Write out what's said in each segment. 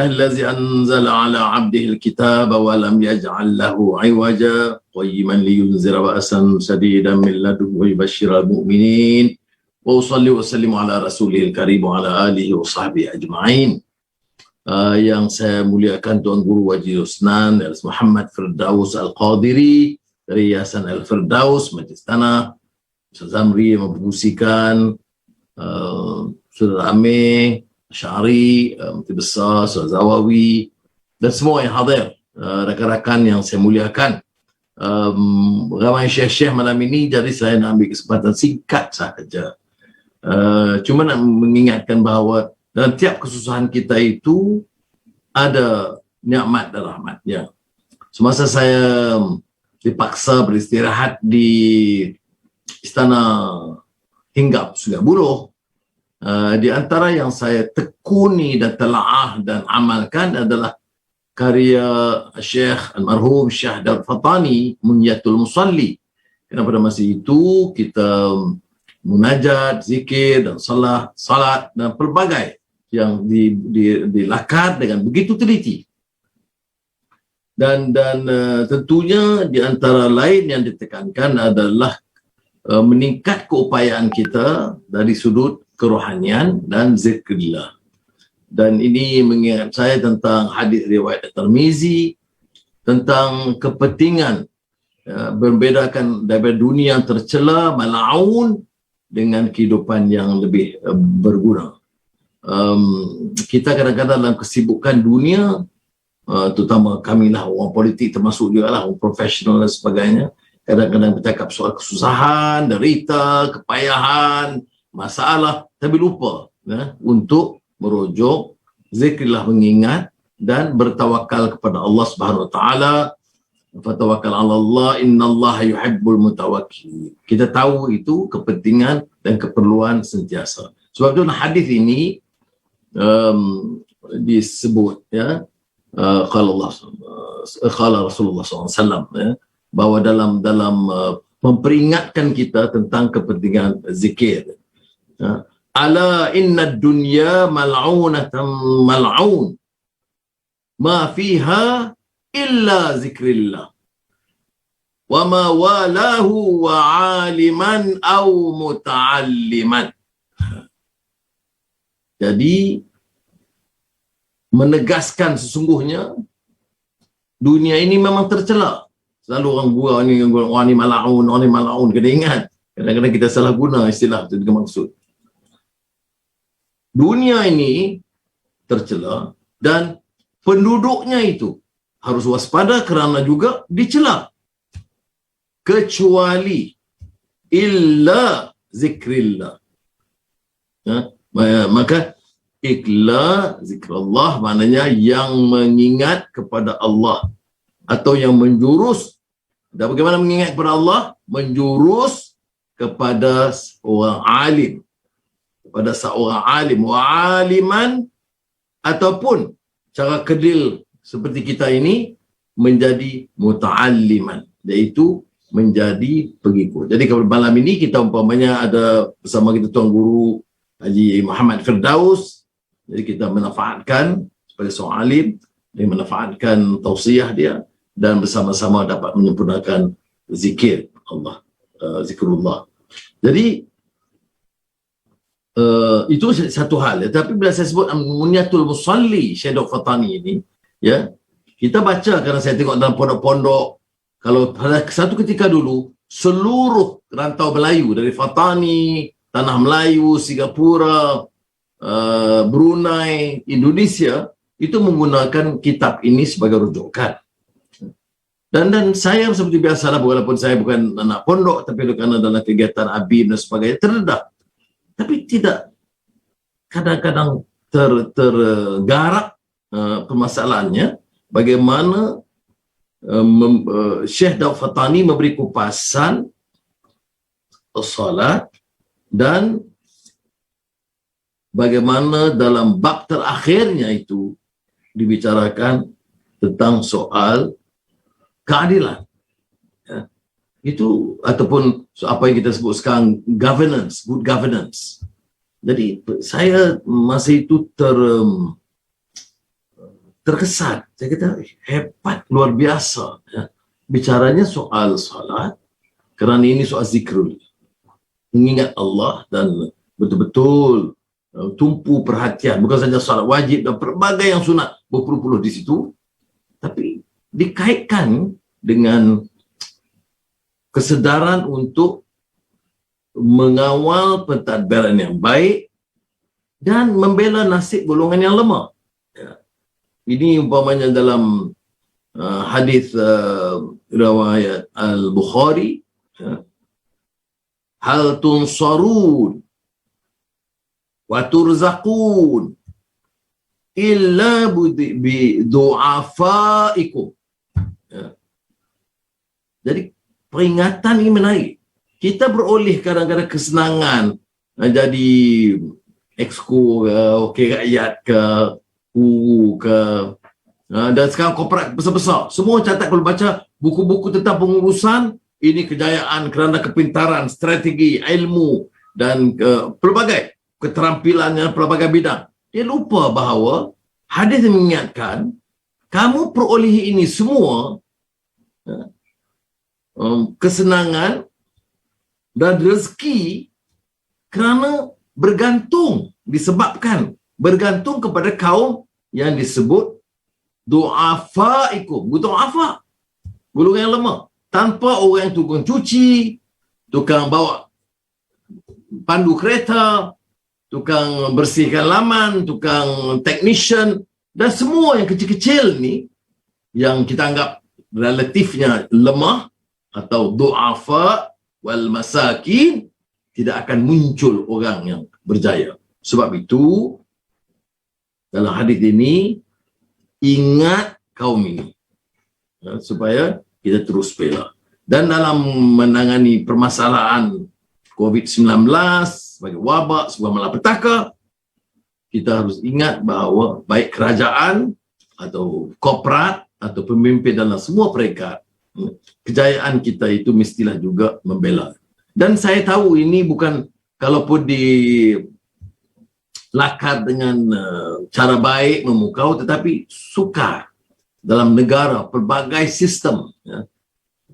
الذي أنزل على عبده الكتاب ولم يجعل له عوجا قيما لينذر بأسا شديدا من لدنه ويبشر المؤمنين وأصلي وسلم على رسوله الكريم وعلى آله وصحبه أجمعين. Yang saya muliakan Tuan Guru Wajih Usnan Muhammad Firdaus Al-Qadiri dari Yayasan Al-Firdaus Majlis Tanah, Ustaz Zamri yang memperkongsikan, Saudara Amir Syari, Menteri Besar, Ustaz Zawawi, dan semua yang hadir, rakan-rakan yang saya muliakan. Ramai syekh-syekh malam ini, jadi saya nak ambil kesempatan singkat sahaja. Cuma nak mengingatkan bahawa dalam tiap kesusahan kita itu ada nikmat dan rahmatnya. Semasa saya dipaksa beristirahat di Istana Hinggap Sungai Buloh, di antara yang saya tekuni dan telaah dan amalkan adalah karya Syekh Almarhum Syekh Daud Fatani, Munyatul Musalli. Kerana pada masa itu kita munajat, zikir dan salat dan pelbagai yang dilakar dengan begitu teliti. Dan tentunya di antara lain yang ditekankan adalah meningkat keupayaan kita dari sudut kerohanian dan zikrillah. Dan ini mengingat saya tentang hadis riwayat Tirmizi tentang kepentingan membedakan daripada dunia yang tercela, mal'aun, dengan kehidupan yang lebih berguna. Kita kadang-kadang dalam kesibukan dunia, terutama kami lah orang politik, termasuk juga lah orang profesional dan sebagainya, kadang-kadang bercakap soal kesusahan, derita, kepayahan, masalah, tapi lupa untuk merujuk zikrillah, mengingat dan bertawakal kepada Allah Subhanahu Wa Taala. Fatawakkal 'ala Allah, innallaha yuhibbul mutawakkilin. Kita tahu itu kepentingan dan keperluan sentiasa. Sebab itu hadis ini disebut qala Rasulullah SAW, bahawa dalam memperingatkan kita tentang kepentingan zikir. Ala inna dunya mal'unatan mal'un ma fiha illa zikrillah wa ma walahu wa aliman aw muta'alliman. Jadi menegaskan sesungguhnya dunia ini memang tercela. Selalu orang buat orang ni mal'un, kena ingat. Kadang-kadang kita salah guna istilah itu dengan maksud. Dunia ini tercela dan penduduknya itu harus waspada kerana juga dicela. Kecuali illa zikrillah. Maka ikla zikrullah maknanya yang mengingat kepada Allah atau yang menjurus. Dan bagaimana mengingat kepada Allah? Menjurus kepada seorang alim. Kepada seorang alim. Wa aliman, ataupun cara kedil seperti kita ini menjadi muta'alliman, iaitu menjadi pengikut. Jadi kalau malam ini kita umpamanya ada bersama kita Tuan Guru Haji Muhammad Firdaus, jadi kita manfaatkan sebagai seorang alim, dia manfaatkan tausiah dia dan bersama-sama dapat menyempurnakan zikir Allah, zikrullah. Jadi itu satu hal. Tapi bila saya sebut Munyatul Musalli Syekh Daud Fatani ini, kita baca, kerana saya tengok dalam pondok-pondok, kalau pada satu ketika dulu seluruh rantau Melayu dari Fatani, Tanah Melayu, Singapura, Brunei, Indonesia, itu menggunakan kitab ini sebagai rujukan. Dan saya seperti biasalah, walaupun saya bukan anak pondok, tapi kerana dalam kegiatan ABIM dan sebagainya, terdedah. Tapi tidak, kadang-kadang tergarap permasalahannya, bagaimana Syekh Daud Fatani memberi kupasan salat dan bagaimana dalam bab terakhirnya itu dibicarakan tentang soal keadilan. Itu ataupun apa yang kita sebut sekarang governance, good governance. Jadi saya masa itu terkesan. Saya kata hebat, luar biasa. Ya. Bicaranya soal salat, kerana ini soal zikrul. Mengingat Allah dan betul-betul tumpu perhatian. Bukan saja salat wajib dan pelbagai yang sunat berpuluh-puluh di situ. Tapi dikaitkan dengan kesedaran untuk mengawal pentadbiran yang baik dan membela nasib golongan yang lemah. Ya. Ini umpamanya dalam hadis riwayat Al-Bukhari, ya. Hal tunsarun wa turzaqun illa bi du'afaikum. Ya. Jadi peringatan ini menarik. Kita beroleh kadang-kadang kesenangan jadi exco ke, okey rakyat ke, guru ke, dan sekarang korporat besar-besar. Semua catat kalau baca buku-buku tentang pengurusan, ini kejayaan kerana kepintaran, strategi, ilmu dan pelbagai keterampilannya, pelbagai bidang. Dia lupa bahawa hadis mengingatkan, kamu perolehi ini semua kesenangan dan rezeki kerana bergantung kepada kaum yang disebut du'afaikum. Du'afa, golongan yang lemah. Tanpa orang yang tukang cuci, tukang bawa pandu kereta, tukang bersihkan laman, tukang technician, dan semua yang kecil-kecil ni yang kita anggap relatifnya lemah atau du'afa wal masakin, tidak akan muncul orang yang berjaya. Sebab itu dalam hadis ini ingat kaum ini, ya, supaya kita terus bela. Dan dalam menangani permasalahan COVID-19 sebagai wabak, sebuah malapetaka, kita harus ingat bahawa baik kerajaan atau korporat atau pemimpin dalam semua peringkat, kejayaan kita itu mestilah juga membela. Dan saya tahu ini bukan, kalaupun dilakar dengan cara baik, memukau, tetapi sukar dalam negara, pelbagai sistem, ya,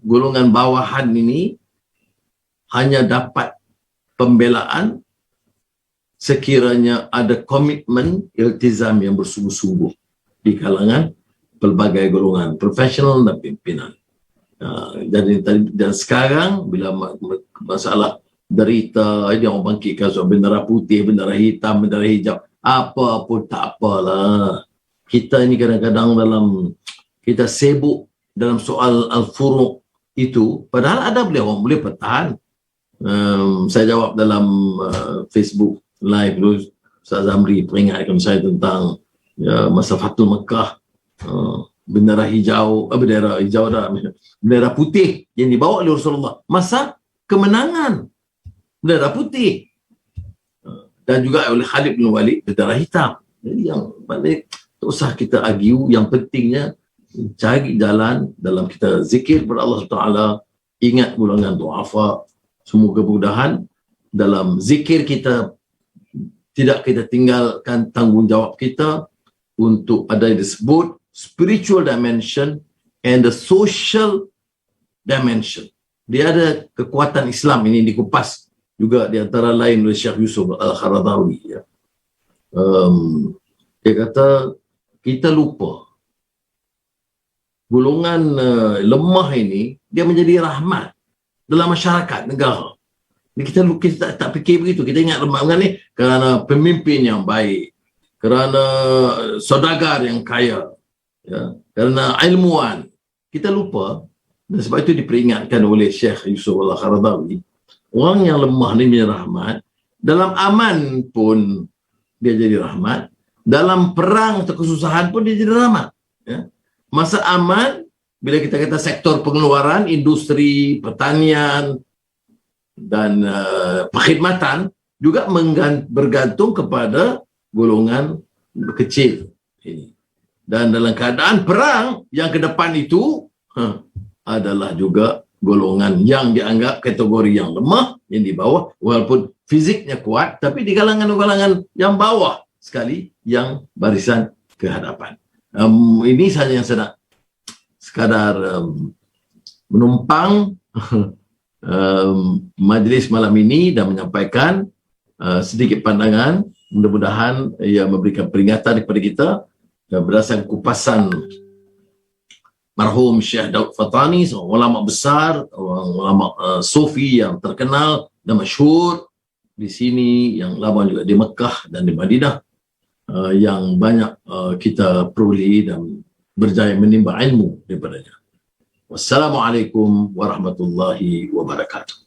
golongan bawahan ini hanya dapat pembelaan sekiranya ada komitmen iltizam yang bersungguh-sungguh di kalangan pelbagai golongan profesional dan pimpinan. Dan sekarang bila masalah derita, dia orang bangkitkan soal bendera putih, bendera hitam, bendera hijau, apa pun tak apalah. Kita ini kadang-kadang kita sibuk dalam soal al-furu' itu, padahal ada orang boleh bertahan. Saya jawab dalam Facebook live dulu, Ustaz Zamri peringatkan saya tentang masa Fatul Mekah, bendera hijau, bendera putih yang dibawa oleh Rasulullah masa kemenangan, bendera putih, dan juga oleh Khalid bin Walid bendera hitam. Jadi yang balik tak usah kita argue, yang pentingnya cari jalan dalam kita zikir kepada Allah Taala, ingat golongan du'afa. Semoga mudahan dalam zikir kita tidak kita tinggalkan tanggungjawab kita untuk ada yang disebut spiritual dimension and the social dimension. Dia ada kekuatan Islam ini dikupas juga di antara lain oleh Syekh Yusuf Al-Qaradawi. Ya. Dia kata kita lupa golongan lemah ini dia menjadi rahmat dalam masyarakat negara. Kita tak fikir begitu. Kita ingat lemah ni kerana pemimpin yang baik, kerana saudagar yang kaya, ya, kerana ilmuwan. Kita lupa, dan sebab itu diperingatkan oleh Syekh Yusuf Al-Qaradawi, orang yang lemah ni menjadi rahmat. Dalam aman pun dia jadi rahmat, dalam perang atau kesusahan pun dia jadi rahmat, ya. Masa aman, bila kita kata sektor pengeluaran, industri, pertanian dan perkhidmatan juga bergantung kepada golongan kecil ini. Dan dalam keadaan perang yang ke depan itu adalah juga golongan yang dianggap kategori yang lemah, yang di bawah, walaupun fiziknya kuat, tapi di kalangan-kalangan yang bawah sekali, yang barisan ke hadapan. Ini saja yang saya nak sekadar menumpang majlis malam ini dan menyampaikan sedikit pandangan. Mudah-mudahan ia memberikan peringatan kepada kita berdasarkan kupasan marhum Syekh Daud Fatani, seorang ulama besar, ulama sufi yang terkenal dan masyhur di sini, yang lama juga di Mekah dan di Madinah, yang banyak kita peroleh dan berjaya menimba ilmu daripadanya. Wassalamualaikum warahmatullahi wabarakatuh.